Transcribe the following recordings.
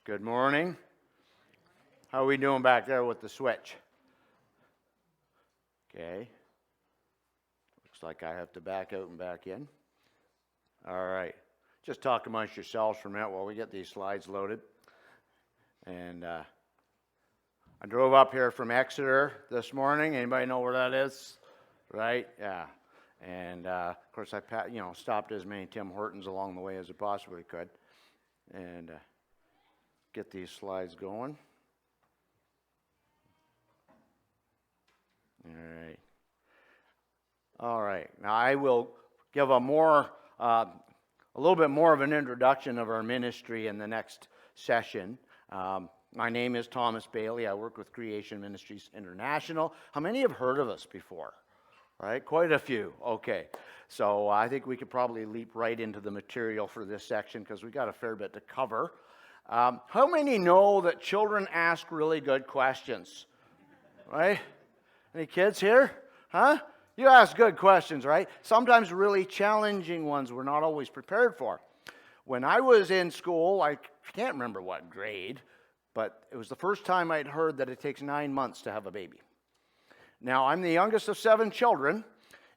Good morning. How are we doing back there with the switch? Okay. Looks like I have to back out and back in. All right. Just talk amongst yourselves for a minute while we get these slides loaded. And I drove up here from Exeter this morning. Anybody know where that is? Right? Yeah. And of course, I stopped as many Tim Hortons along the way as I possibly could. And get these slides going. All right. Now I will give a little bit more of an introduction of our ministry in the next session. My name is Thomas Baily. I work with Creation Ministries International. How many have heard of us before? Right? Quite a few. Okay. So I think we could probably leap right into the material for this section because we got a fair bit to cover. How many know that children ask really good questions? Right? Any kids here? Huh? You ask good questions, right? Sometimes really challenging ones we're not always prepared for. When I was in school, I can't remember what grade, but it was the first time I'd heard that it takes 9 months to have a baby. Now, I'm the youngest of 7 children,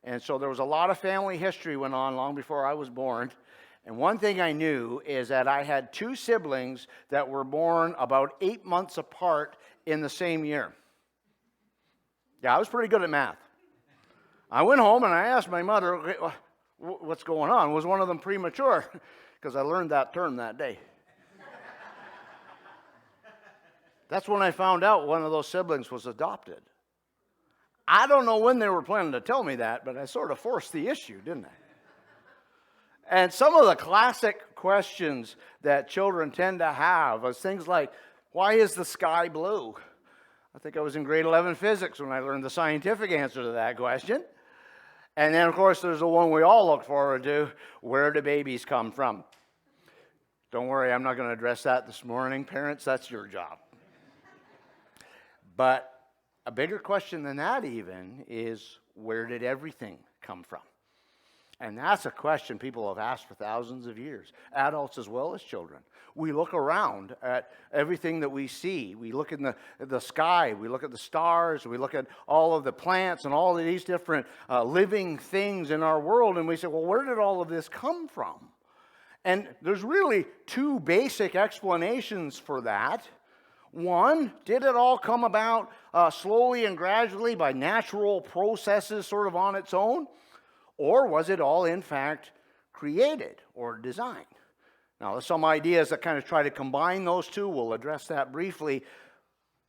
and so there was a lot of family history went on long before I was born. And one thing I knew is that I had 2 siblings that were born about 8 months apart in the same year. Yeah, I was pretty good at math. I went home and I asked my mother, okay, what's going on? Was one of them premature? Because I learned that term that day. That's when I found out one of those siblings was adopted. I don't know when they were planning to tell me that, but I sort of forced the issue, didn't I? And some of the classic questions that children tend to have is things like, why is the sky blue? I think I was in grade 11 physics when I learned the scientific answer to that question. And then, of course, there's the one we all look forward to, where do babies come from? Don't worry, I'm not going to address that this morning. Parents, that's your job. But a bigger question than that even is, where did everything come from? And that's a question people have asked for thousands of years, adults as well as children. We look around at everything that we see. We look in the sky, we look at the stars, we look at all of the plants and all of these different living things in our world, and we say, well, where did all of this come from? And there's really 2 basic explanations for that. One, did it all come about slowly and gradually by natural processes sort of on its own? Or was it all, in fact, created or designed? Now, there's some ideas that kind of try to combine those 2. We'll address that briefly.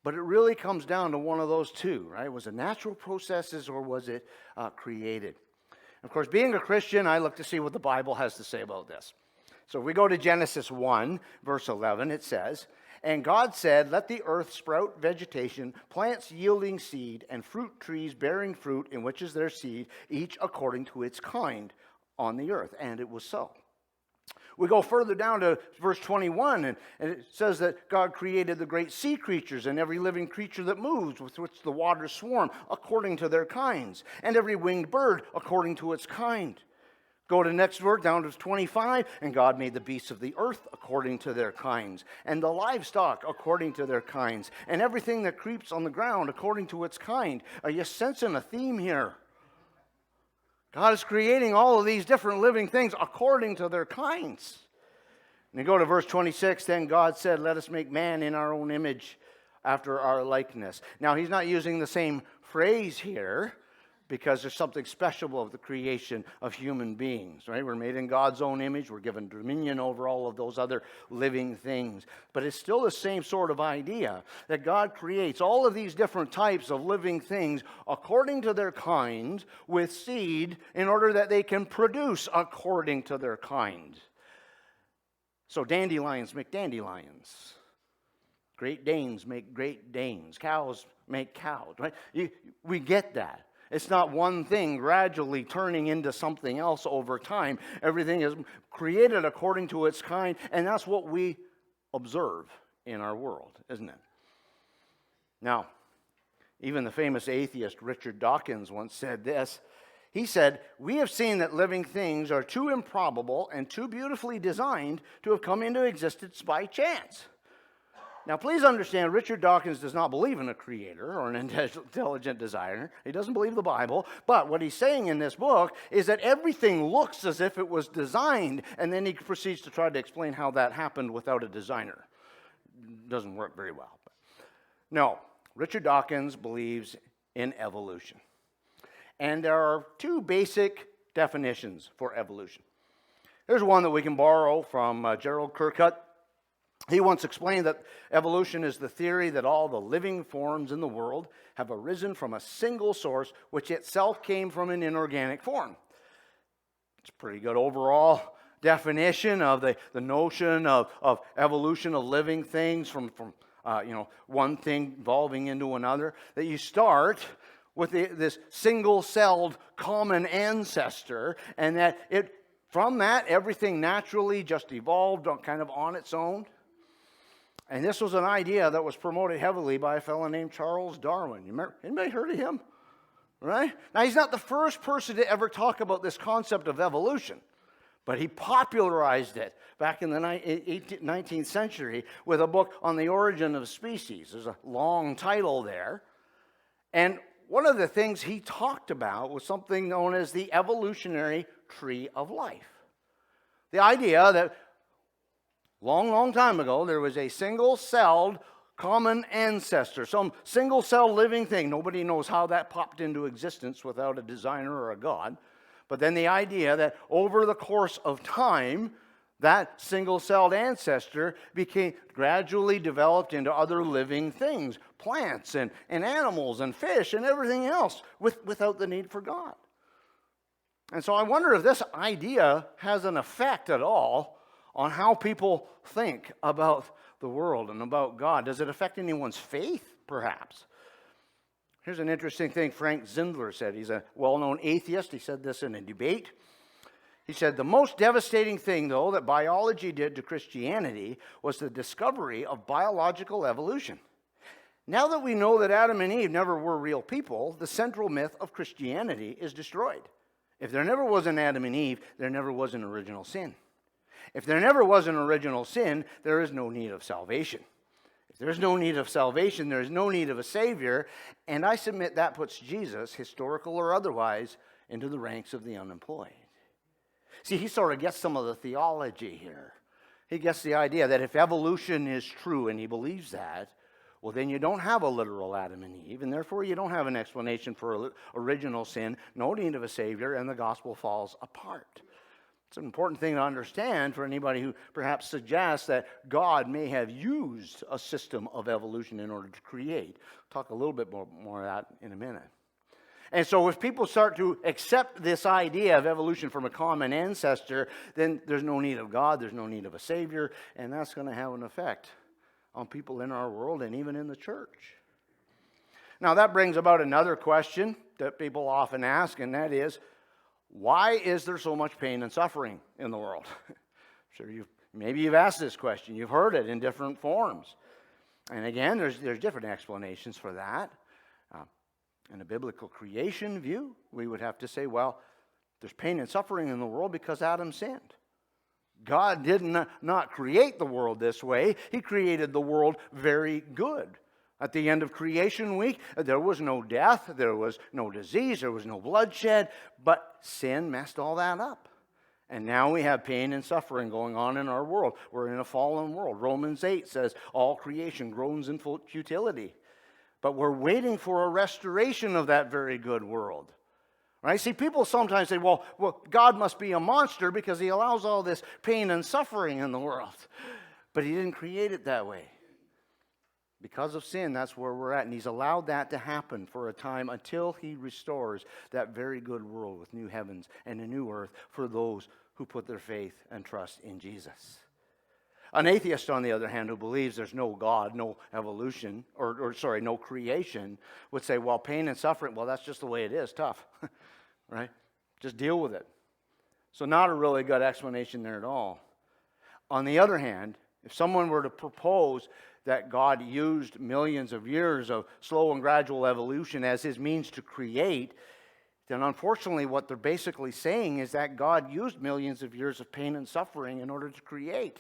But it really comes down to one of those 2, right? Was it natural processes or was it created? Of course, being a Christian, I look to see what the Bible has to say about this. So if we go to Genesis 1, verse 11, it says, "And God said, let the earth sprout vegetation, plants yielding seed, and fruit trees bearing fruit, in which is their seed, each according to its kind on the earth. And it was so." We go further down to verse 21, and it says that God created the great sea creatures and every living creature that moves, with which the waters swarm, according to their kinds, and every winged bird according to its kind. Go to next verse, down to 25, "And God made the beasts of the earth according to their kinds, and the livestock according to their kinds, and everything that creeps on the ground according to its kind." Are you sensing a theme here? God is creating all of these different living things according to their kinds. And you go to verse 26, "Then God said, let us make man in our own image, after our likeness." Now, he's not using the same phrase here, because there's something special of the creation of human beings, right? We're made in God's own image. We're given dominion over all of those other living things. But it's still the same sort of idea that God creates all of these different types of living things according to their kind with seed in order that they can produce according to their kind. So dandelions make dandelions. Great Danes make Great Danes. Cows make cows, right? We get that. It's not one thing gradually turning into something else over time. Everything is created according to its kind, and that's what we observe in our world, isn't it? Now, even the famous atheist Richard Dawkins once said this. He said, "We have seen that living things are too improbable and too beautifully designed to have come into existence by chance. Now, please understand, Richard Dawkins does not believe in a creator or an intelligent designer. He doesn't believe the Bible. But what he's saying in this book is that everything looks as if it was designed, and then he proceeds to try to explain how that happened without a designer. Doesn't work very well. No, Richard Dawkins believes in evolution. And there are two basic definitions for evolution. Here's one that we can borrow from Gerald Kirkut. He once explained that evolution is the theory that all the living forms in the world have arisen from a single source, which itself came from an inorganic form. It's a pretty good overall definition of the notion of evolution of living things from one thing evolving into another. That you start with this single-celled common ancestor, and that from that everything naturally just evolved kind of on its own. And this was an idea that was promoted heavily by a fellow named Charles Darwin. You remember? Anybody heard of him? Right? Now, he's not the first person to ever talk about this concept of evolution, but he popularized it back in the 19th century with a book on the origin of species. There's a long title there. And one of the things he talked about was something known as the evolutionary tree of life. The idea that long time ago, there was a single-celled common ancestor, some single-celled living thing. Nobody knows how that popped into existence without a designer or a God. But then the idea that over the course of time, that single-celled ancestor became gradually developed into other living things, plants and animals and fish and everything else without the need for God. And so I wonder if this idea has an effect at all on how people think about the world and about God. Does it affect anyone's faith, perhaps? Here's an interesting thing Frank Zindler said. He's a well-known atheist. He said this in a debate. He said, the most devastating thing, though, that biology did to Christianity was the discovery of biological evolution. Now that we know that Adam and Eve never were real people, the central myth of Christianity is destroyed. If there never was an Adam and Eve, there never was an original sin. If there never was an original sin, there is no need of salvation. If there's no need of salvation, there is no need of a Savior, and I submit that puts Jesus, historical or otherwise, into the ranks of the unemployed. See, he sort of gets some of the theology here. He gets the idea that if evolution is true, and he believes that, well, then you don't have a literal Adam and Eve, and therefore you don't have an explanation for original sin, no need of a Savior, and the gospel falls apart. It's an important thing to understand for anybody who perhaps suggests that God may have used a system of evolution in order to create. Talk a little bit more of that in a minute. And so if people start to accept this idea of evolution from a common ancestor, then there's no need of God, there's no need of a Savior, and that's going to have an effect on people in our world and even in the church. Now that brings about another question that people often ask, and that is, why is there so much pain and suffering in the world? Sure, maybe you've asked this question. You've heard it in different forms. And again, there's different explanations for that. In a biblical creation view, we would have to say, well, there's pain and suffering in the world because Adam sinned. God did not create the world this way. He created the world very good. At the end of creation week, there was no death, there was no disease, there was no bloodshed, but sin messed all that up. And now we have pain and suffering going on in our world. We're in a fallen world. Romans 8 says all creation groans in futility. But we're waiting for a restoration of that very good world. Right? See, people sometimes say, well, God must be a monster because he allows all this pain and suffering in the world. But he didn't create it that way. Because of sin, that's where we're at. And he's allowed that to happen for a time until he restores that very good world with new heavens and a new earth for those who put their faith and trust in Jesus. An atheist, on the other hand, who believes there's no God, no evolution, no creation, would say, well, pain and suffering, well, that's just the way it is, tough, right? Just deal with it. So not a really good explanation there at all. On the other hand, if someone were to propose that God used millions of years of slow and gradual evolution as his means to create, then unfortunately what they're basically saying is that God used millions of years of pain and suffering in order to create.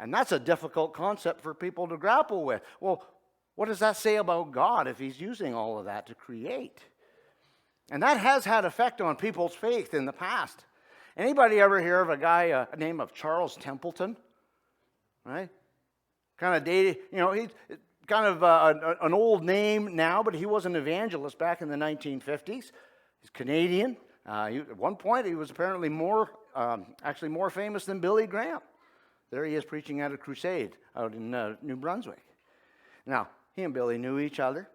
And that's a difficult concept for people to grapple with. Well, what does that say about God if he's using all of that to create? And that has had effect on people's faith in the past. Anybody ever hear of a guy named of Charles Templeton? Right? Kind of dated, he's kind of an old name now, but he was an evangelist back in the 1950s. He's Canadian. At one point, he was apparently more famous than Billy Graham. There he is preaching at a crusade out in New Brunswick. Now, he and Billy knew each other,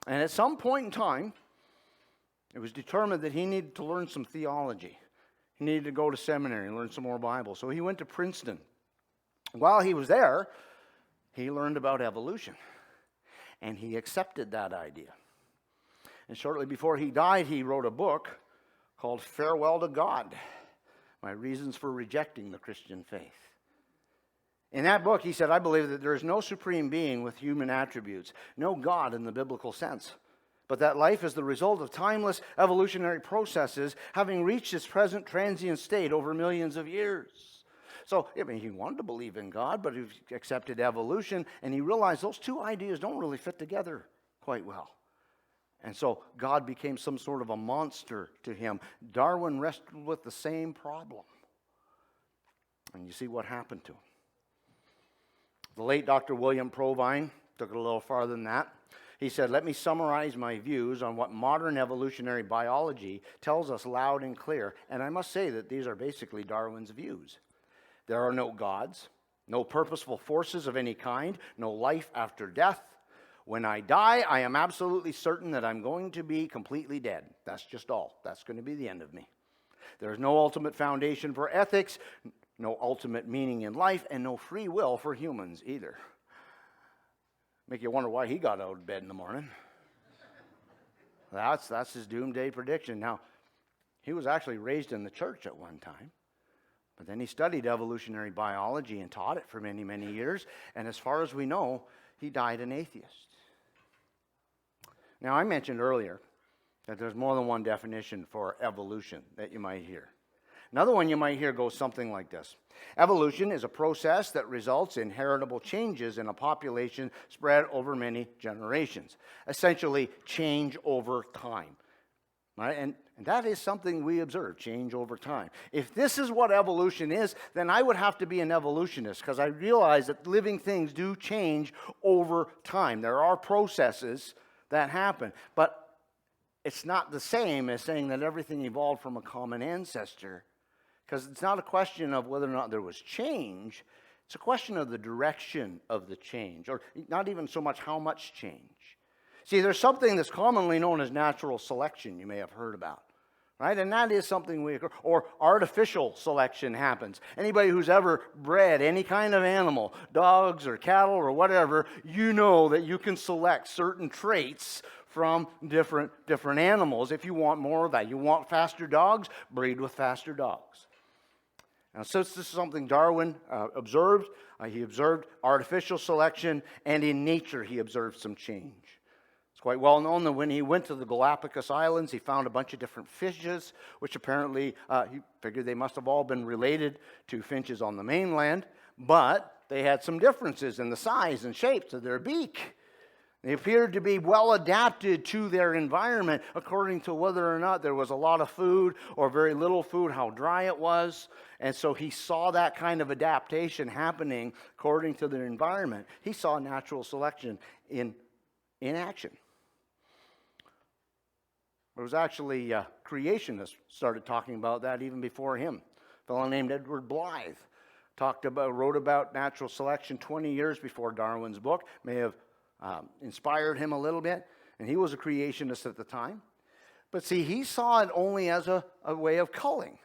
and at some point in time, it was determined that he needed to learn some theology. He needed to go to seminary and learn some more Bible. So he went to Princeton. While he was there, he learned about evolution, and he accepted that idea. And shortly before he died, he wrote a book called Farewell to God, My Reasons for Rejecting the Christian Faith. In that book, he said, I believe that there is no supreme being with human attributes, no God in the biblical sense, but that life is the result of timeless evolutionary processes having reached its present transient state over millions of years. So, he wanted to believe in God, but he accepted evolution, and he realized those two ideas don't really fit together quite well. And so God became some sort of a monster to him. Darwin wrestled with the same problem. And you see what happened to him. The late Dr. William Provine took it a little farther than that. He said, let me summarize my views on what modern evolutionary biology tells us loud and clear. And I must say that these are basically Darwin's views. There are no gods, no purposeful forces of any kind, no life after death. When I die, I am absolutely certain that I'm going to be completely dead. That's just all. That's going to be the end of me. There's no ultimate foundation for ethics, no ultimate meaning in life, and no free will for humans either. Make you wonder why he got out of bed in the morning. That's his doomsday prediction. Now, he was actually raised in the church at one time, but then he studied evolutionary biology and taught it for many, many years, and as far as we know, he died an atheist. Now, I mentioned earlier that there's more than one definition for evolution that you might hear. Another one you might hear goes something like this. Evolution is a process that results in heritable changes in a population spread over many generations. Essentially, change over time. Right? And that is something we observe, change over time. If this is what evolution is, then I would have to be an evolutionist, because I realize that living things do change over time. There are processes that happen, but it's not the same as saying that everything evolved from a common ancestor, because it's not a question of whether or not there was change. It's a question of the direction of the change, or not even so much how much change. See, there's something that's commonly known as natural selection you may have heard about, right? And that is something or artificial selection happens. Anybody who's ever bred any kind of animal, dogs or cattle or whatever, you know that you can select certain traits from different animals if you want more of that. You want faster dogs, breed with faster dogs. Now, since this is something Darwin observed, he observed artificial selection, and in nature he observed some change. It's quite well known that when he went to the Galapagos Islands, he found a bunch of different fishes, which apparently he figured they must have all been related to finches on the mainland, but they had some differences in the size and shapes of their beak. They appeared to be well adapted to their environment according to whether or not there was a lot of food or very little food, how dry it was. And so he saw that kind of adaptation happening according to their environment. He saw natural selection in action. It was actually creationists started talking about that even before him. A fellow named Edward Blythe wrote about natural selection 20 years before Darwin's book. May have inspired him a little bit, and he was a creationist at the time. But see, he saw it only as a way of culling.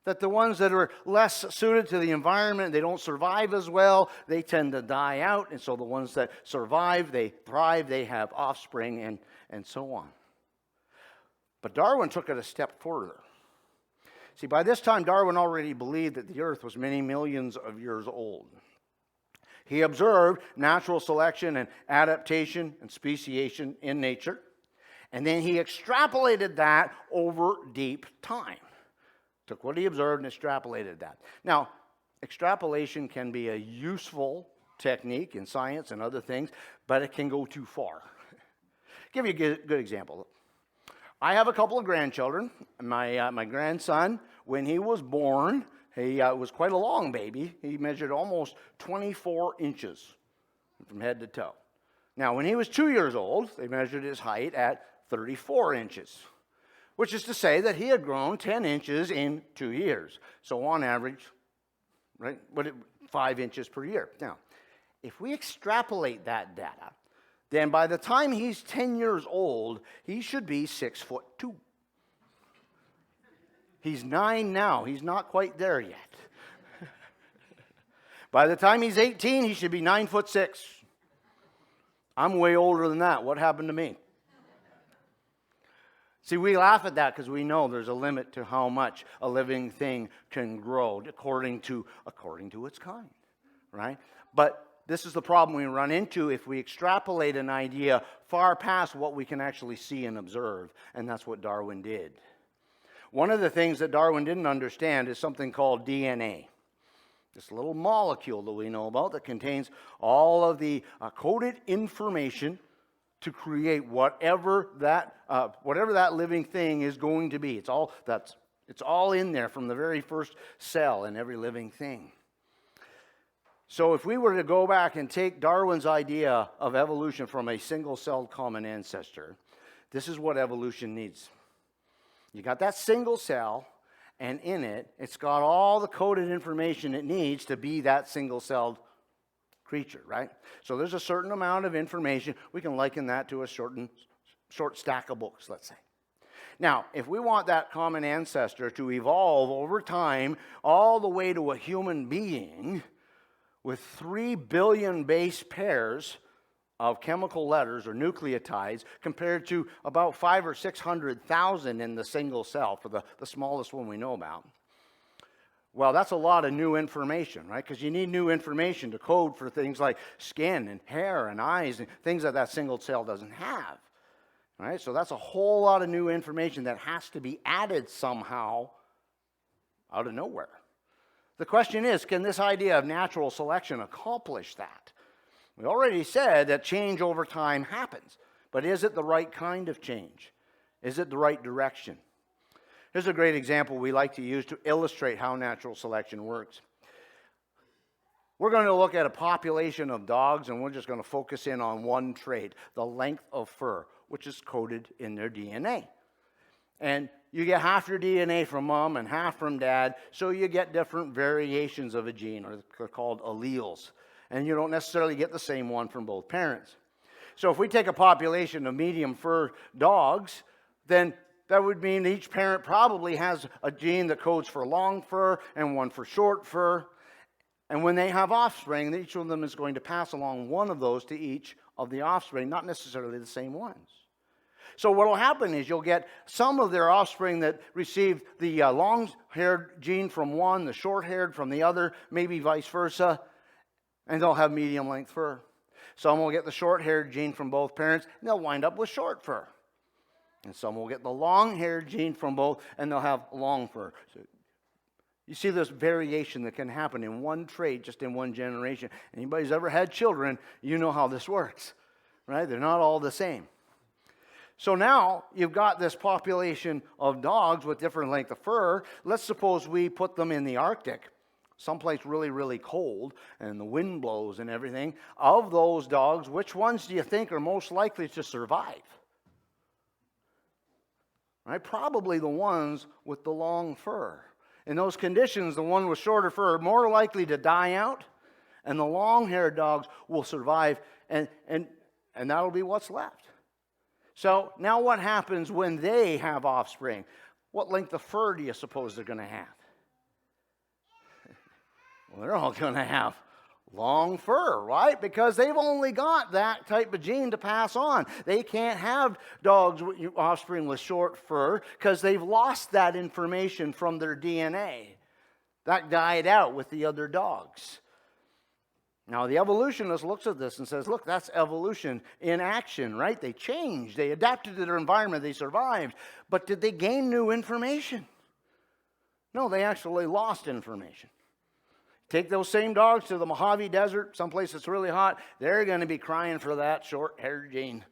That the ones that are less suited to the environment, they don't survive as well, they tend to die out. And so the ones that survive, they thrive, they have offspring, and so on. But Darwin took it a step further. See, by this time, Darwin already believed that the earth was many millions of years old. He observed natural selection and adaptation and speciation in nature, and then he extrapolated that over deep time. Took what he observed and extrapolated that. Now, extrapolation can be a useful technique in science and other things, but it can go too far. Give you a good example. I have a couple of grandchildren. My grandson, when he was born, he was quite a long baby. He measured almost 24 inches from head to toe. Now, when he was 2 years old, they measured his height at 34 inches, which is to say that he had grown 10 inches in 2 years. So on average, right, 5 inches per year. Now, if we extrapolate that data, then by the time he's 10 years old, he should be 6'2". He's 9 now. He's not quite there yet. By the time he's 18, he should be 9'6". I'm way older than that. What happened to me? See, we laugh at that because we know there's a limit to how much a living thing can grow according to its kind, right? But this is the problem we run into if we extrapolate an idea far past what we can actually see and observe, and that's what Darwin did. One of the things that Darwin didn't understand is something called DNA. This little molecule that we know about that contains all of the coded information to create whatever that living thing is going to be. It's all in there from the very first cell in every living thing. So if we were to go back and take Darwin's idea of evolution from a single-celled common ancestor, this is what evolution needs. You got that single cell, and in it, it's got all the coded information it needs to be that single-celled creature, right? So there's a certain amount of information. We can liken that to a short stack of books, let's say. Now, if we want that common ancestor to evolve over time all the way to a human being with 3 billion base pairs of chemical letters or nucleotides compared to about 500,000 or 600,000 in the single cell for the smallest one we know about. Well, that's a lot of new information, right? Because you need new information to code for things like skin and hair and eyes and things that single cell doesn't have, right? So that's a whole lot of new information that has to be added somehow out of nowhere. The question is, can this idea of natural selection accomplish that? We already said that change over time happens, but is it the right kind of change? Is it the right direction? Here's a great example we like to use to illustrate how natural selection works. We're going to look at a population of dogs, and we're just going to focus in on one trait, the length of fur, which is coded in their DNA. And you get half your DNA from mom and half from dad, so you get different variations of a gene, or they're called alleles. And you don't necessarily get the same one from both parents. So if we take a population of medium fur dogs, then that would mean each parent probably has a gene that codes for long fur and one for short fur. And when they have offspring, each of them is going to pass along one of those to each of the offspring, not necessarily the same ones. So what will happen is you'll get some of their offspring that receive the long-haired gene from one, the short-haired from the other, maybe vice versa, and they'll have medium-length fur. Some will get the short-haired gene from both parents, and they'll wind up with short fur. And some will get the long-haired gene from both, and they'll have long fur. So you see this variation that can happen in one trait, just in one generation. Anybody who's ever had children, you know how this works, right? They're not all the same. So now you've got this population of dogs with different length of fur. Let's suppose we put them in the Arctic, someplace really, really cold, and the wind blows and everything. Of those dogs, which ones do you think are most likely to survive? Right? Probably the ones with the long fur. In those conditions, the one with shorter fur are more likely to die out, and the long-haired dogs will survive, and that'll be what's left. So now what happens when they have offspring? What length of fur do you suppose they're going to have? Well, they're all going to have long fur, right? Because they've only got that type of gene to pass on. They can't have dogs with offspring with short fur because they've lost that information from their DNA. That died out with the other dogs. Now, the evolutionist looks at this and says, look, that's evolution in action, right? They changed. They adapted to their environment. They survived. But did they gain new information? No, they actually lost information. Take those same dogs to the Mojave Desert, someplace that's really hot. They're going to be crying for that short-haired gene.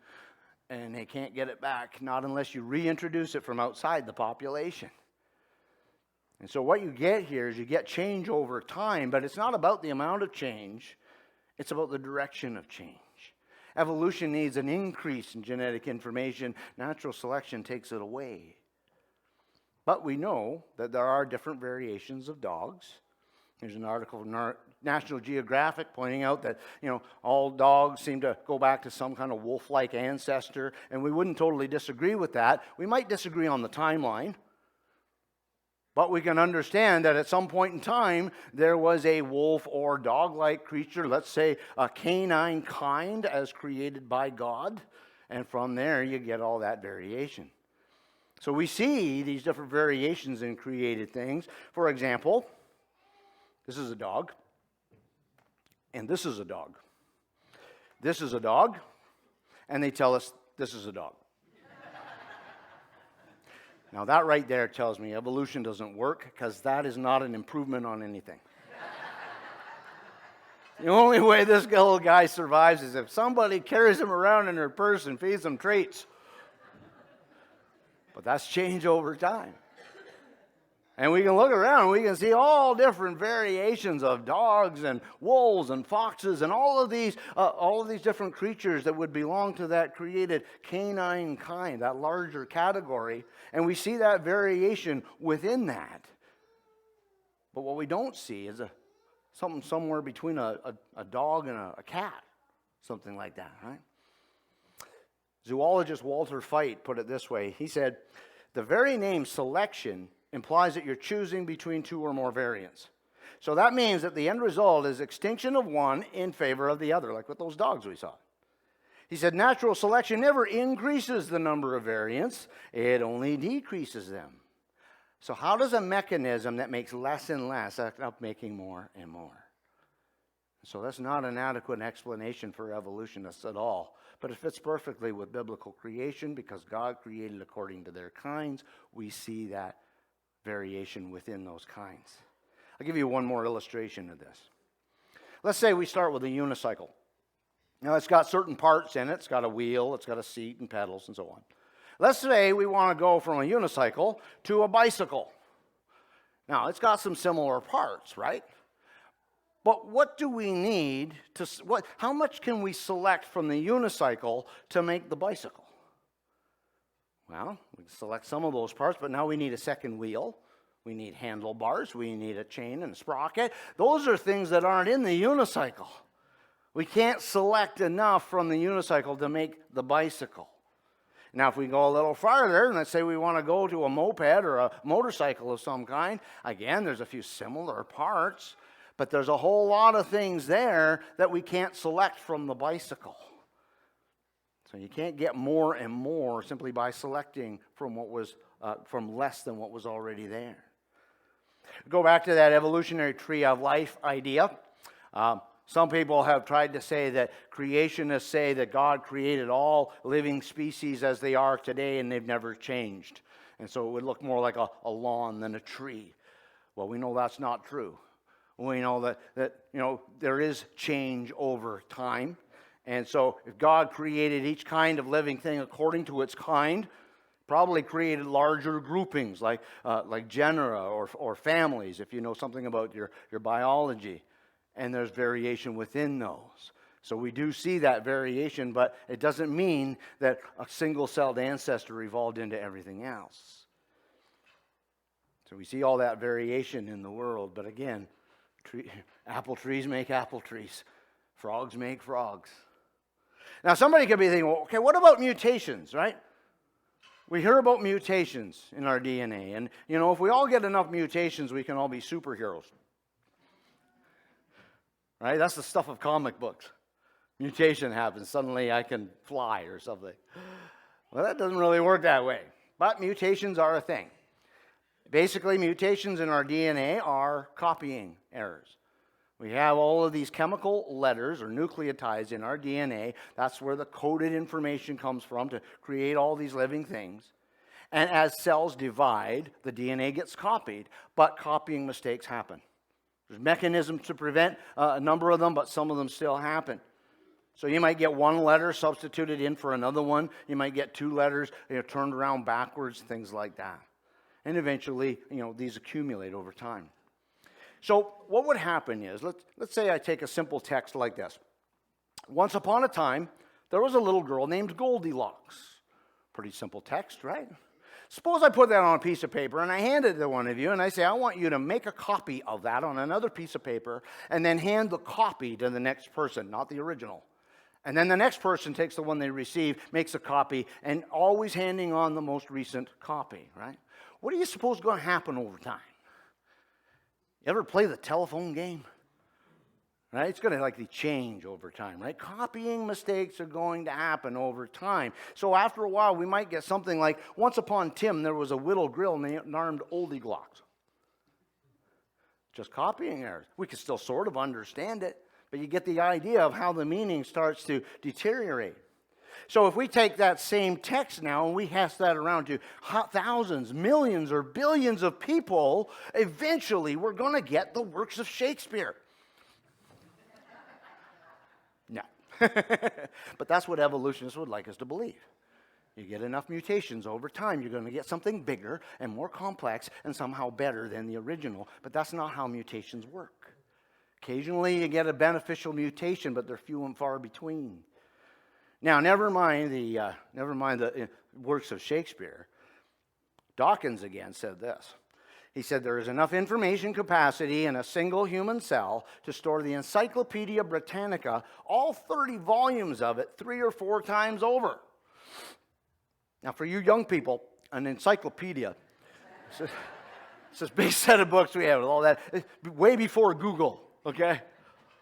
And they can't get it back, not unless you reintroduce it from outside the population. And so what you get here is you get change over time, but it's not about the amount of change. It's about the direction of change. Evolution needs an increase in genetic information. Natural selection takes it away. But we know that there are different variations of dogs. There's an article from National Geographic pointing out that, all dogs seem to go back to some kind of wolf-like ancestor, and we wouldn't totally disagree with that. We might disagree on the timeline, but we can understand that at some point in time, there was a wolf or dog-like creature, let's say a canine kind as created by God, and from there you get all that variation. So we see these different variations in created things. For example, this is a dog, and this is a dog. This is a dog, and they tell us this is a dog. Now that right there tells me evolution doesn't work, because that is not an improvement on anything. The only way this little guy survives is if somebody carries him around in their purse and feeds him treats. But that's change over time. And we can look around and we can see all different variations of dogs and wolves and foxes and all of these different creatures that would belong to that created canine kind, that larger category. And we see that variation within that. But what we don't see is something somewhere between a dog and a cat, something like that, right? Zoologist Walter Fite put it this way. He said, the very name selection implies that you're choosing between two or more variants. So that means that the end result is extinction of one in favor of the other, like with those dogs we saw. He said natural selection never increases the number of variants, it only decreases them. So how does a mechanism that makes less and less end up making more and more? So that's not an adequate explanation for evolutionists at all. But it fits perfectly with biblical creation because God created according to their kinds. We see that variation within those kinds. I'll give you one more illustration of this. Let's say we start with a unicycle. Now it's got certain parts in it. It's got a wheel, it's got a seat and pedals and so on. Let's say we want to go from a unicycle to a bicycle. Now it's got some similar parts, right? But what do we need how much can we select from the unicycle to make the bicycle? Well, we can select some of those parts, but now we need a second wheel. We need handlebars. We need a chain and a sprocket. Those are things that aren't in the unicycle. We can't select enough from the unicycle to make the bicycle. Now, if we go a little farther, and let's say we want to go to a moped or a motorcycle of some kind, again, there's a few similar parts, but there's a whole lot of things there that we can't select from the bicycle. So you can't get more and more simply by selecting from from less than what was already there. Go back to that evolutionary tree of life idea. Some people have tried to say that creationists say that God created all living species as they are today and they've never changed. And so it would look more like a lawn than a tree. Well, we know that's not true. We know that there is change over time. And so if God created each kind of living thing according to its kind, probably created larger groupings like genera or families, if you know something about your biology. And there's variation within those. So we do see that variation, but it doesn't mean that a single-celled ancestor evolved into everything else. So we see all that variation in the world, but again, apple trees make apple trees. Frogs make frogs. Now somebody could be thinking, well, okay, what about mutations, right? We hear about mutations in our DNA, and if we all get enough mutations, we can all be superheroes. Right? That's the stuff of comic books. Mutation happens, suddenly I can fly or something. Well, that doesn't really work that way. But mutations are a thing. Basically, mutations in our DNA are copying errors. We have all of these chemical letters or nucleotides in our DNA. That's where the coded information comes from to create all these living things. And as cells divide, the DNA gets copied, but copying mistakes happen. There's mechanisms to prevent a number of them, but some of them still happen. So you might get one letter substituted in for another one. You might get two letters turned around backwards, things like that. And eventually, these accumulate over time. So what would happen is, let's say I take a simple text like this. Once upon a time, there was a little girl named Goldilocks. Pretty simple text, right? Suppose I put that on a piece of paper and I hand it to one of you and I say, I want you to make a copy of that on another piece of paper and then hand the copy to the next person, not the original. And then the next person takes the one they receive, makes a copy, and always handing on the most recent copy, right? What do you suppose is going to happen over time? You ever play the telephone game? Right? It's going to likely change over time, right? Copying mistakes are going to happen over time. So after a while, we might get something like, once upon Tim, there was a whittle grill named Oldie Glocks. Just copying errors. We can still sort of understand it, but you get the idea of how the meaning starts to deteriorate. So if we take that same text now and we pass that around to thousands, millions, or billions of people, eventually we're going to get the works of Shakespeare. No. But that's what evolutionists would like us to believe. You get enough mutations over time, you're going to get something bigger and more complex and somehow better than the original. But that's not how mutations work. Occasionally you get a beneficial mutation, but they're few and far between. Now, never mind the works of Shakespeare. Dawkins again said this. He said, there is enough information capacity in a single human cell to store the Encyclopedia Britannica, all 30 volumes of it, 3 or 4 times over. Now, for you young people, an encyclopedia, it's this big set of books we have with all that, way before Google, okay?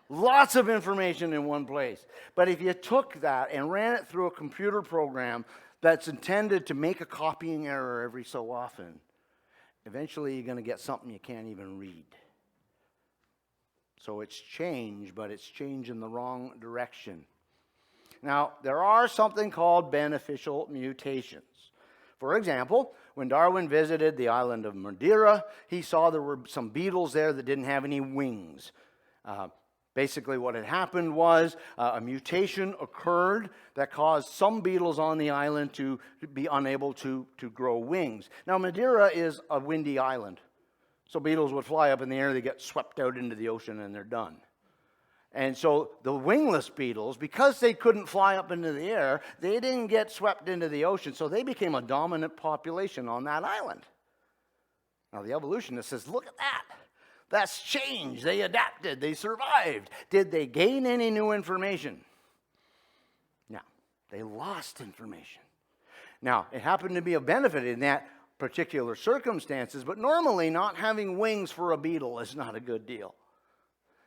Lots of information in one place. But if you took that and ran it through a computer program that's intended to make a copying error every so often, eventually you're going to get something you can't even read. So it's change, but it's change in the wrong direction. Now, there are something called beneficial mutations. For example, when Darwin visited the island of Madeira, he saw there were some beetles there that didn't have any wings. Basically, what had happened was a mutation occurred that caused some beetles on the island to be unable to grow wings. Now, Madeira is a windy island, so beetles would fly up in the air, they get swept out into the ocean, and they're done. And so the wingless beetles, because they couldn't fly up into the air, they didn't get swept into the ocean, so they became a dominant population on that island. Now, the evolutionist says, look at that. That's change. They adapted. They survived. Did they gain any new information? No. They lost information. Now, it happened to be a benefit in that particular circumstances, but normally not having wings for a beetle is not a good deal.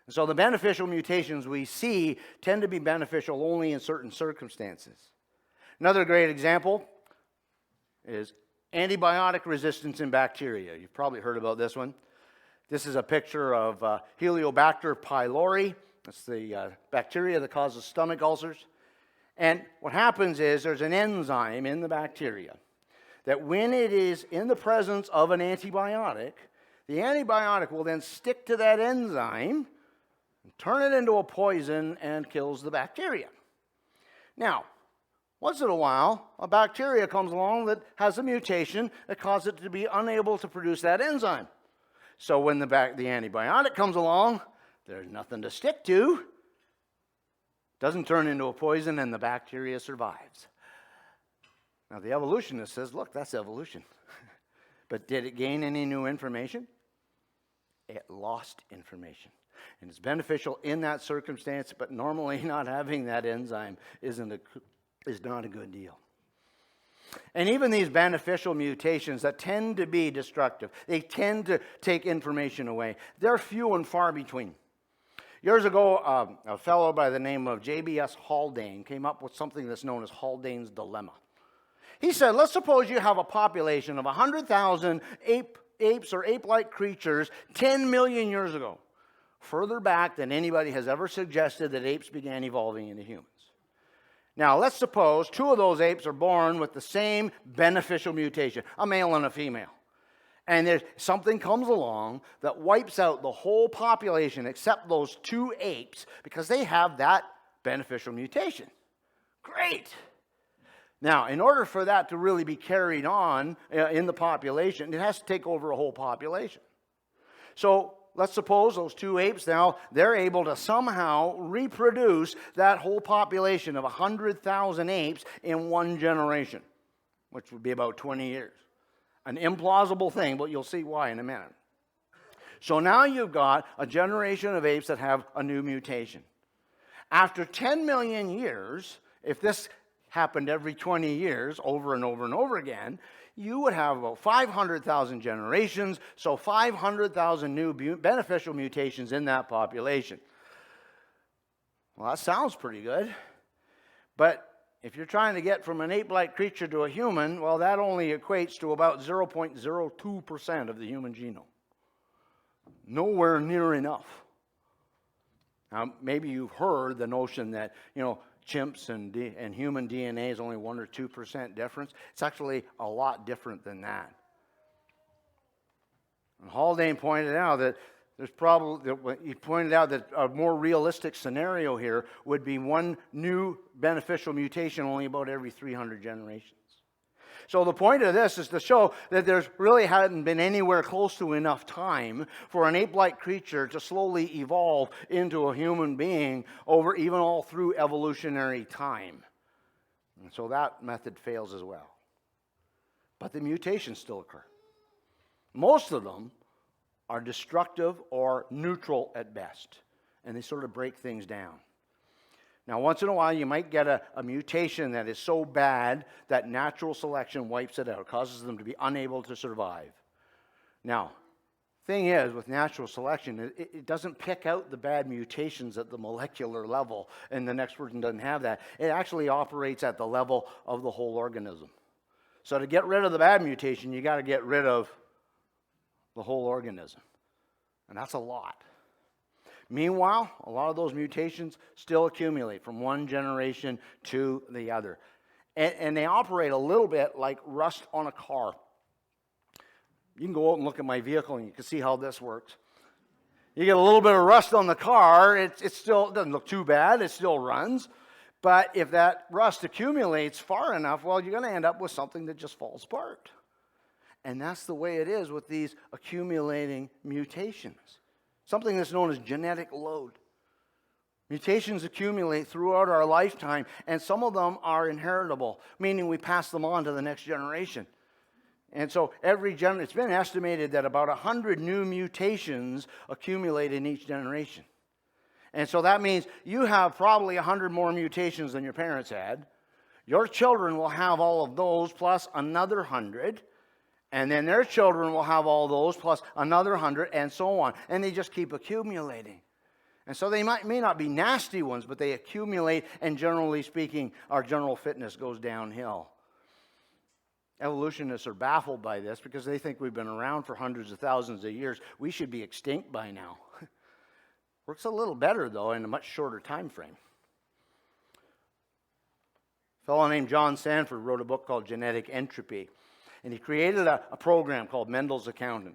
And so the beneficial mutations we see tend to be beneficial only in certain circumstances. Another great example is antibiotic resistance in bacteria. You've probably heard about this one. This is a picture of Helicobacter pylori. That's the bacteria that causes stomach ulcers. And what happens is there's an enzyme in the bacteria that when it is in the presence of an antibiotic, the antibiotic will then stick to that enzyme, turn it into a poison, and kills the bacteria. Now, once in a while, a bacteria comes along that has a mutation that causes it to be unable to produce that enzyme. So when the antibiotic comes along, there's nothing to stick to. Doesn't turn into a poison, and the bacteria survives. Now, the evolutionist says, look, that's evolution. But did it gain any new information? It lost information. And it's beneficial in that circumstance, but normally not having that enzyme is not a good deal. And even these beneficial mutations that tend to be destructive, they tend to take information away, they're few and far between. Years ago, a fellow by the name of J.B.S. Haldane came up with something that's known as Haldane's dilemma. He said, let's suppose you have a population of 100,000 apes or ape-like creatures 10 million years ago, further back than anybody has ever suggested that apes began evolving into humans. Now, let's suppose 2 of those apes are born with the same beneficial mutation, a male and a female. And there's something comes along that wipes out the whole population except those 2 apes because they have that beneficial mutation. Great. Now, in order for that to really be carried on in the population, it has to take over a whole population. So let's suppose those 2 apes now, they're able to somehow reproduce that whole population of 100,000 apes in 1 generation, which would be about 20 years. An implausible thing, but you'll see why in a minute. So now you've got a generation of apes that have a new mutation. After 10 million years, if this happened every 20 years over and over and over again, you would have about 500,000 generations, so 500,000 new beneficial mutations in that population. Well, that sounds pretty good, but if you're trying to get from an ape-like creature to a human, well, that only equates to about 0.02% of the human genome. Nowhere near enough. Now, maybe you've heard the notion that, chimps and human DNA is only 1 or 2% difference. It's actually a lot different than that. And Haldane pointed out that he pointed out that a more realistic scenario here would be 1 new beneficial mutation only about every 300 generations. So the point of this is to show that there's really hadn't been anywhere close to enough time for an ape-like creature to slowly evolve into a human being over even all through evolutionary time. And so that method fails as well. But the mutations still occur. Most of them are destructive or neutral at best, and they sort of break things down. Now, once in a while, you might get a mutation that is so bad that natural selection wipes it out, causes them to be unable to survive. Now, thing is, with natural selection, it doesn't pick out the bad mutations at the molecular level, and the next person doesn't have that. It actually operates at the level of the whole organism. So to get rid of the bad mutation, you got to get rid of the whole organism. And that's a lot. Meanwhile, a lot of those mutations still accumulate from one generation to the other. And they operate a little bit like rust on a car. You can go out and look at my vehicle and you can see how this works. You get a little bit of rust on the car, it still doesn't look too bad, it still runs. But if that rust accumulates far enough, well, you're going to end up with something that just falls apart. And that's the way it is with these accumulating mutations. Something that's known as genetic load. Mutations accumulate throughout our lifetime, and some of them are inheritable, meaning we pass them on to the next generation. And so it's been estimated that about 100 new mutations accumulate in each generation. And so that means you have probably 100 more mutations than your parents had. Your children will have all of those plus another 100. And then their children will have all those plus another 100 and so on. And they just keep accumulating. And so they may not be nasty ones, but they accumulate, and generally speaking, our general fitness goes downhill. Evolutionists are baffled by this because they think we've been around for hundreds of thousands of years. We should be extinct by now. Works a little better, though, in a much shorter time frame. A fellow named John Sanford wrote a book called Genetic Entropy. And he created a program called Mendel's Accountant.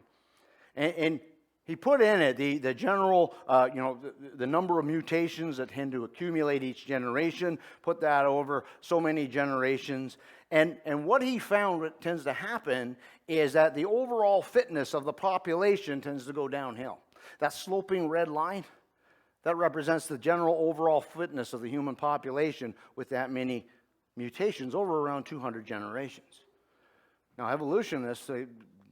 And he put in it the general, the number of mutations that tend to accumulate each generation, put that over so many generations. And what he found what tends to happen is that the overall fitness of the population tends to go downhill. That sloping red line, that represents the general overall fitness of the human population with that many mutations over around 200 generations. Now, evolutionists,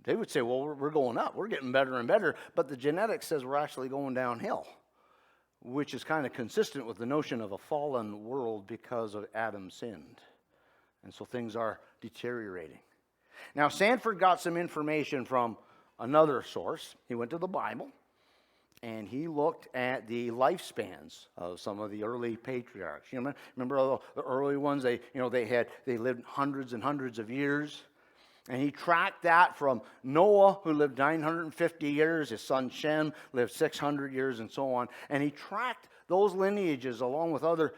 they would say, well, we're going up. We're getting better and better. But the genetics says we're actually going downhill, which is kind of consistent with the notion of a fallen world because of Adam sinned. And so things are deteriorating. Now, Sanford got some information from another source. He went to the Bible, and he looked at the lifespans of some of the early patriarchs. You remember the early ones? They lived hundreds and hundreds of years. And he tracked that from Noah, who lived 950 years. His son Shem lived 600 years, and so on. And he tracked those lineages along with other,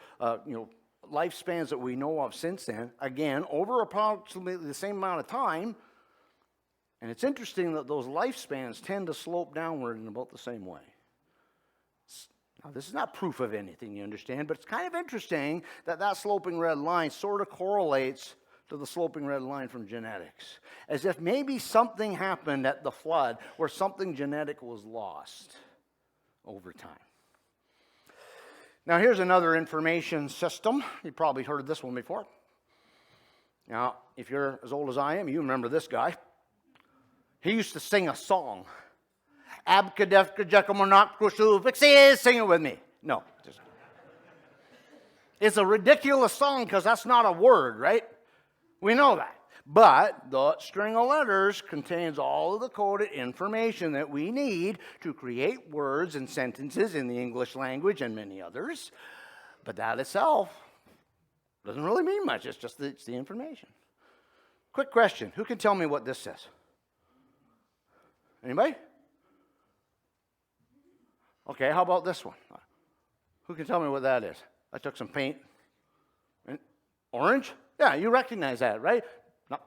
lifespans that we know of since then, again, over approximately the same amount of time. And it's interesting that those lifespans tend to slope downward in about the same way. Now, this is not proof of anything, you understand, but it's kind of interesting that that sloping red line sort of correlates to the sloping red line from genetics, as if maybe something happened at the flood where something genetic was lost over time. Now, here's another information system. You've probably heard this one before. Now, if you're as old as I am, you remember this guy. He used to sing a song. Abkadefkajekamanakushuvixes, sing it with me. No. It's a ridiculous song because that's not a word, right? We know that. But the string of letters contains all of the coded information that we need to create words and sentences in the English language and many others. But that itself doesn't really mean much. It's just it's the information. Quick question. Who can tell me what this says? Anybody? Okay, how about this one? Who can tell me what that is? I took some paint. Orange? Yeah, you recognize that, right?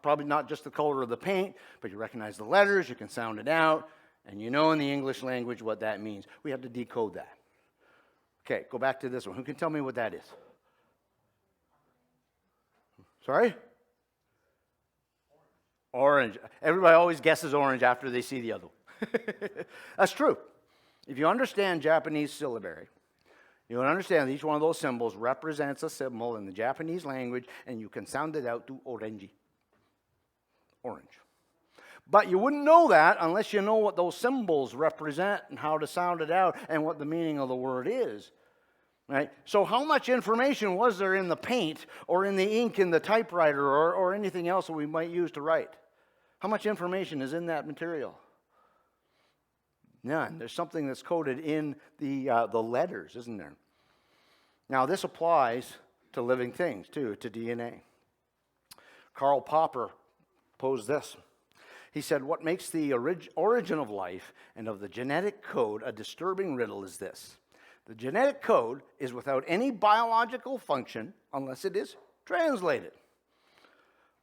Probably not just the color of the paint, but you recognize the letters, you can sound it out, and you know in the English language what that means. We have to decode that. Okay, go back to this one. Who can tell me what that is? Sorry? Orange. Everybody always guesses orange after they see the other one. That's true. If you understand Japanese syllabary, you will understand that each one of those symbols represents a symbol in the Japanese language, and you can sound it out to orange. Orange. But you wouldn't know that unless you know what those symbols represent and how to sound it out and what the meaning of the word is. Right? So how much information was there in the paint or in the ink in the typewriter or anything else that we might use to write? How much information is in that material? None. There's something that's coded in the letters, isn't there? Now, this applies to living things, too, to DNA. Karl Popper posed this. He said, what makes the origin of life and of the genetic code a disturbing riddle is this. The genetic code is without any biological function unless it is translated.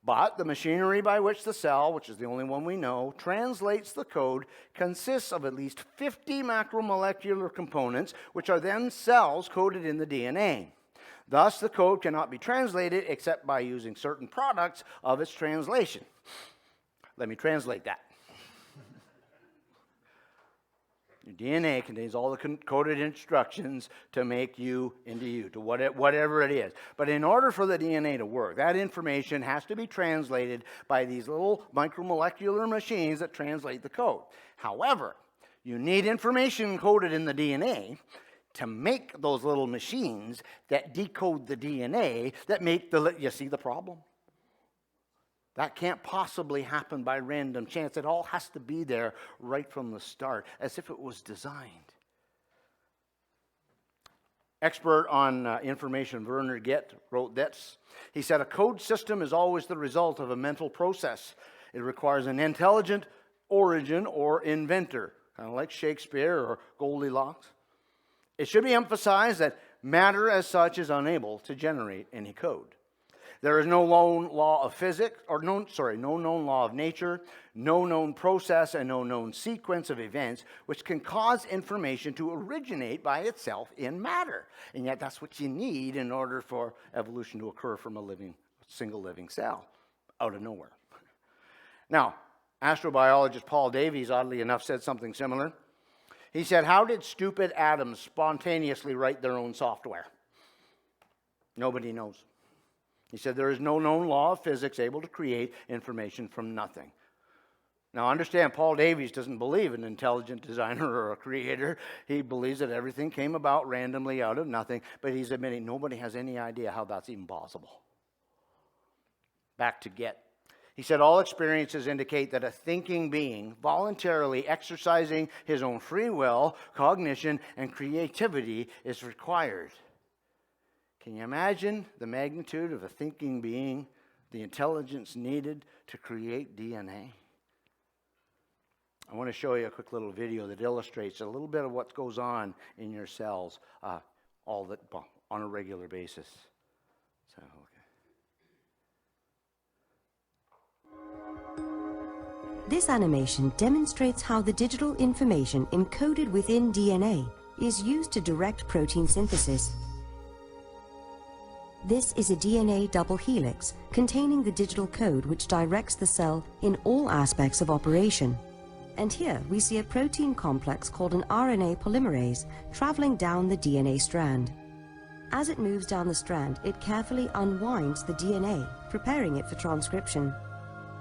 But the machinery by which the cell, which is the only one we know, translates the code consists of at least 50 macromolecular components, which are then cells coded in the DNA. Thus, the code cannot be translated except by using certain products of its translation. Let me translate that. Your DNA contains all the coded instructions to make you into you, to whatever it is. But in order for the DNA to work, that information has to be translated by these little micromolecular machines that translate the code. However, you need information coded in the DNA to make those little machines that decode the DNA that make you see the problem? That can't possibly happen by random chance. It all has to be there right from the start, as if it was designed. Expert on information Werner Gett wrote this. He said, a code system is always the result of a mental process. It requires an intelligent origin or inventor, kind of like Shakespeare or Goldilocks. It should be emphasized that matter as such is unable to generate any code. There is no known law of physics, no known law of nature, no known process, and no known sequence of events which can cause information to originate by itself in matter. And yet that's what you need in order for evolution to occur from a single living cell out of nowhere. Now, astrobiologist Paul Davies, oddly enough, said something similar. He said, how did stupid atoms spontaneously write their own software? Nobody knows. He said there is no known law of physics able to create information from nothing. Now understand, Paul Davies doesn't believe in an intelligent designer or a creator. He believes that everything came about randomly out of nothing, but he's admitting nobody has any idea how that's even possible. Back to Gett. He said all experiences indicate that a thinking being voluntarily exercising his own free will, cognition, and creativity is required. Can you imagine the magnitude of a thinking being, the intelligence needed to create DNA? I want to show you a quick little video that illustrates a little bit of what goes on in your cells on a regular basis. So, This animation demonstrates how the digital information encoded within DNA is used to direct protein synthesis. This is a DNA double helix containing the digital code which directs the cell in all aspects of operation. And here we see a protein complex called an RNA polymerase traveling down the DNA strand. As it moves down the strand, it carefully unwinds the DNA, preparing it for transcription.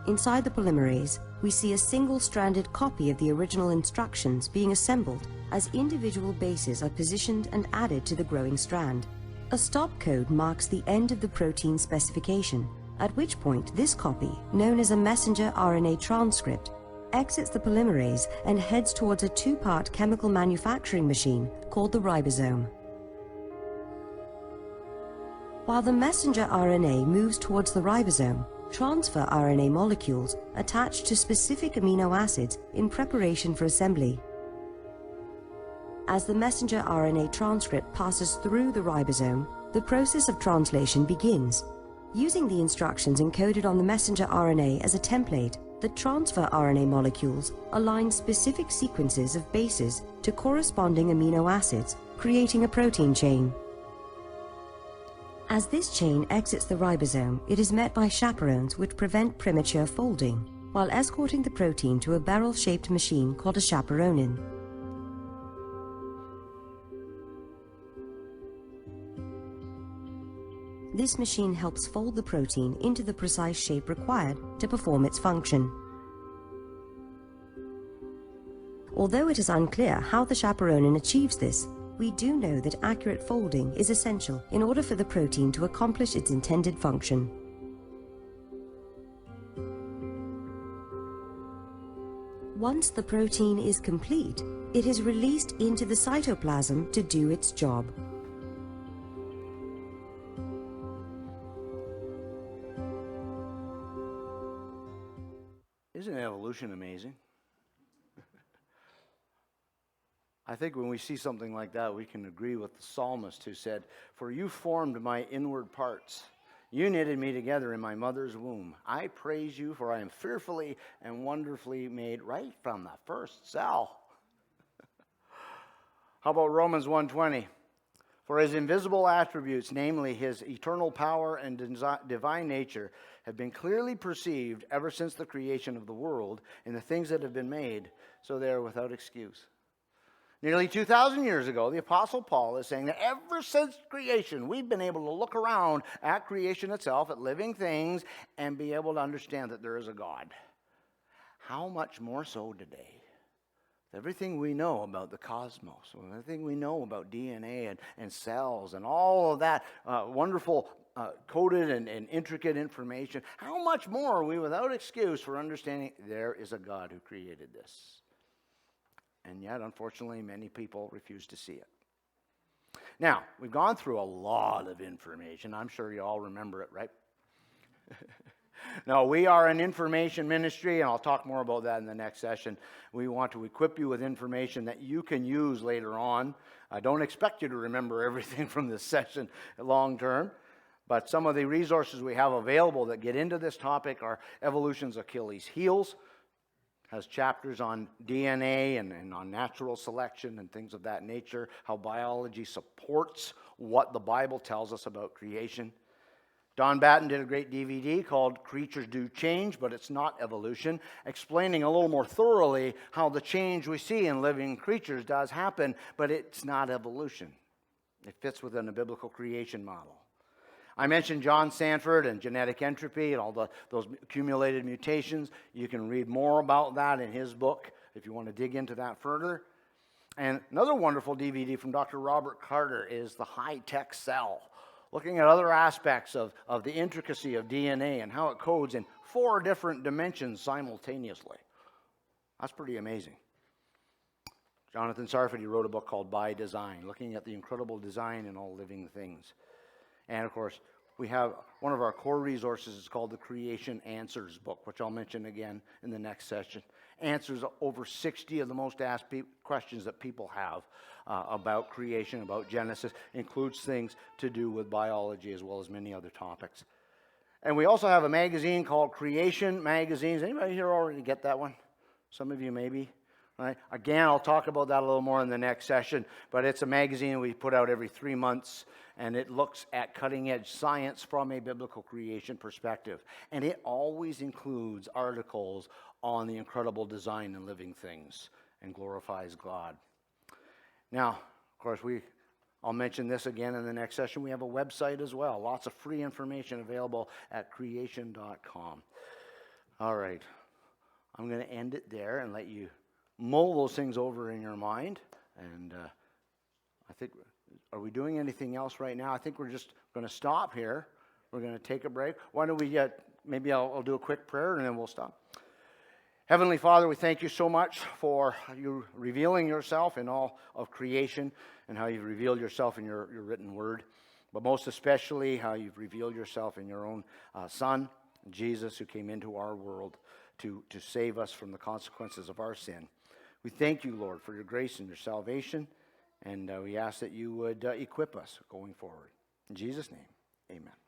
Inside the polymerase, we see a single-stranded copy of the original instructions being assembled as individual bases are positioned and added to the growing strand. A stop code marks the end of the protein specification, at which point this copy, known as a messenger RNA transcript, exits the polymerase and heads towards a two-part chemical manufacturing machine called the ribosome. While the messenger RNA moves towards the ribosome, transfer RNA molecules attach to specific amino acids in preparation for assembly. As the messenger RNA transcript passes through the ribosome, the process of translation begins. Using the instructions encoded on the messenger RNA as a template, the transfer RNA molecules align specific sequences of bases to corresponding amino acids, creating a protein chain. As this chain exits the ribosome, it is met by chaperones which prevent premature folding, while escorting the protein to a barrel-shaped machine called a chaperonin. This machine helps fold the protein into the precise shape required to perform its function. Although it is unclear how the chaperonin achieves this, we do know that accurate folding is essential in order for the protein to accomplish its intended function. Once the protein is complete, it is released into the cytoplasm to do its job. Isn't evolution amazing? I think when we see something like that, we can agree with the psalmist who said, "For you formed my inward parts. You knitted me together in my mother's womb. I praise you, for I am fearfully and wonderfully made," right from the first cell. How about Romans 1:20? "For his invisible attributes, namely his eternal power and divine nature, have been clearly perceived ever since the creation of the world and the things that have been made, so they are without excuse." Nearly 2,000 years ago, the Apostle Paul is saying that ever since creation, we've been able to look around at creation itself, at living things, and be able to understand that there is a God. How much more so today? Everything we know about the cosmos, everything we know about DNA and cells and all of that wonderful coded and intricate information, how much more are we without excuse for understanding there is a God who created this? And yet, unfortunately, many people refuse to see it. Now, we've gone through a lot of information. I'm sure you all remember it, right? No, we are an information ministry, and I'll talk more about that in the next session. We want to equip you with information that you can use later on. I don't expect you to remember everything from this session long term, but some of the resources we have available that get into this topic are Evolution's Achilles Heels, has chapters on DNA and on natural selection and things of that nature, how biology supports what the Bible tells us about creation. Don Batten did a great DVD called Creatures Do Change, but it's not evolution, explaining a little more thoroughly how the change we see in living creatures does happen, but it's not evolution. It fits within a biblical creation model. I mentioned John Sanford and genetic entropy and all those accumulated mutations. You can read more about that in his book if you want to dig into that further. And another wonderful DVD from Dr. Robert Carter is The High-Tech Cell, looking at other aspects of the intricacy of DNA and how it codes in 4 different dimensions simultaneously. That's pretty amazing. Jonathan Sarfati wrote a book called By Design, looking at the incredible design in all living things. And of course, we have one of our core resources is called the Creation Answers book, which I'll mention again in the next session. Answers over 60 of the most asked questions that people have about creation, about Genesis, includes things to do with biology as well as many other topics. And we also have a magazine called Creation Magazines. Anybody here already get that one? Some of you maybe. Right? Again, I'll talk about that a little more in the next session, but it's a magazine we put out every 3 months, and it looks at cutting-edge science from a biblical creation perspective. And it always includes articles on the incredible design and living things and glorifies God. Now, of course, I'll mention this again in the next session. We have a website as well. Lots of free information available at creation.com. All right. I'm going to end it there and let you mull those things over in your mind. And I think, are we doing anything else right now? I think we're just going to stop here. We're going to take a break. Why don't we maybe I'll do a quick prayer and then we'll stop. Heavenly Father, we thank you so much for you revealing yourself in all of creation and how you've revealed yourself in your written word, but most especially how you've revealed yourself in your own Son, Jesus, who came into our world to save us from the consequences of our sin. We thank you, Lord, for your grace and your salvation, and we ask that you would equip us going forward. In Jesus' name, amen.